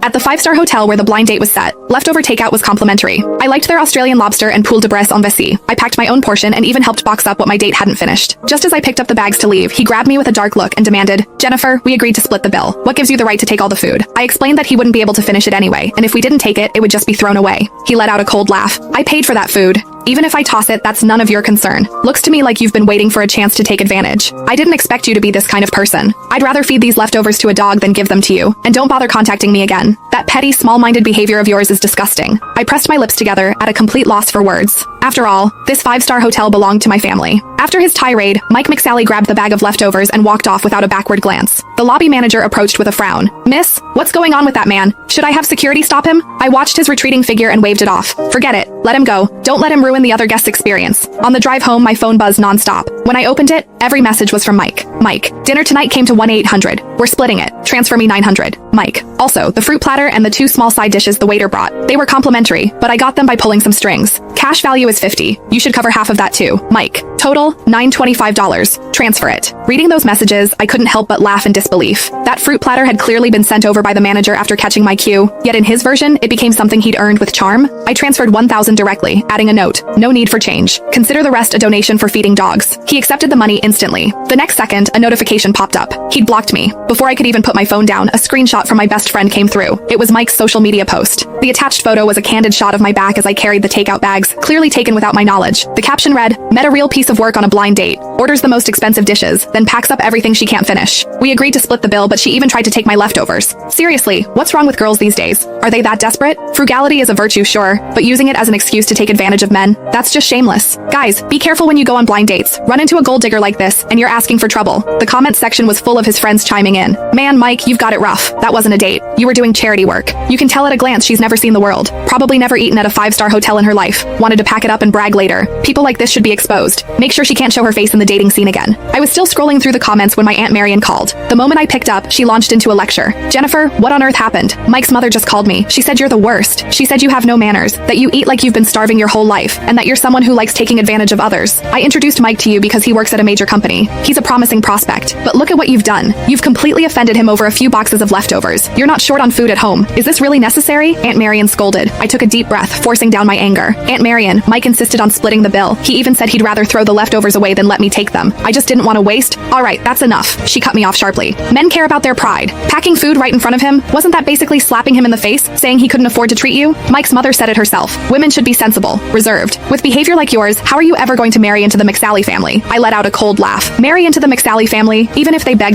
At the five-star hotel where the blind date was set, leftover takeout was complimentary. I liked their Australian lobster and poule de braise en vessie. I packed my own portion and even helped box up what my date hadn't finished. Just as I picked up the bags to leave, he grabbed me with a dark look and demanded, "Jennifer, we agreed to split the bill. What gives you the right to take all the food?" I explained that he wouldn't be able to finish it anyway, and if we didn't take it, it would just be thrown away. He let out a cold laugh. "I paid for that food. Even if I toss it, that's none of your concern. Looks to me like you've been waiting for a chance to take advantage. I didn't expect you to be this kind of person. I'd rather feed these leftovers to a dog than give them to you, and don't bother contacting me again. That petty, small-minded behavior of yours is disgusting." I pressed my lips together, at a complete loss for words. After all, this five-star hotel belonged to my family. After his tirade, Mike McSally grabbed the bag of leftovers and walked off without a backward glance. The lobby manager approached with a frown. "Miss, what's going on with that man? Should I have security stop him?" I watched his retreating figure and waved it off. "Forget it. Let him go. Don't let him ruin the other guest's experience." On the drive home, my phone buzzed nonstop. When I opened it, every message was from Mike. "Mike, dinner tonight came to 1-800. We're splitting it. Transfer me 900. Mike." Also, the fruit platter and the 2 small side dishes the waiter brought. They were complimentary, but I got them by pulling some strings. Cash value is $50. You should cover half of that too. Mike. Total, $925. Transfer it. Reading those messages, I couldn't help but laugh in disbelief. That fruit platter had clearly been sent over by the manager after catching my cue, yet in his version, it became something he'd earned with charm. I transferred $1,000 directly, adding a note. "No need for change. Consider the rest a donation for feeding dogs." He accepted the money instantly. The next second, a notification popped up. He'd blocked me. Before I could even put my phone down, a screenshot from my best friend came through. It was Mike's social media post. The attached photo was a candid shot of my back as I carried the takeout bags, clearly taken without my knowledge. The caption read, "Met a real piece of work on a blind date. Orders the most expensive dishes, then packs up everything she can't finish." We agreed to split the bill, but she even tried to take my leftovers. Seriously, what's wrong with girls these days? Are they that desperate? Frugality is a virtue, sure, but using it as an excuse to take advantage of men, that's just shameless. Guys, be careful when you go on blind dates. Run into a gold digger like this, and you're asking for trouble. The comment section was full of his friends chiming in. "Man, Mike, you've got it rough. That wasn't a date. You were doing charity work. You can tell at a glance she's never seen the world. Probably never eaten at a 5-star hotel in her life. Wanted to pack it up and brag later. People like this should be exposed. Make sure she can't show her face in the dating scene again." I was still scrolling through the comments when my Aunt Marion called. The moment I picked up, she launched into a lecture. "Jennifer, what on earth happened? Mike's mother just called me. She said you're the worst. She said you have no manners, that you eat like you've been starving your whole life, and that you're someone who likes taking advantage of others. I introduced Mike to you because he works at a major company. He's a promising prospect. But look at what you've done. You've completely offended him over a few boxes of leftovers. You're not short on food at home. Is this really necessary?" Aunt Marion scolded. I took a deep breath, forcing down my anger. "Aunt Marion, Mike insisted on splitting the bill. He even said he'd rather throw the leftovers away than let me take them. I just didn't want to waste." "All right, that's enough." She cut me off sharply. "Men care about their pride. Packing food right in front of him, wasn't that basically slapping him in the face, saying he couldn't afford to treat you? Mike's mother said it herself. Women should be sensible, reserved. With behavior like yours, how are you ever going to marry into the McSally family?" I let out a cold laugh. Marry into the McSally family, even if they begged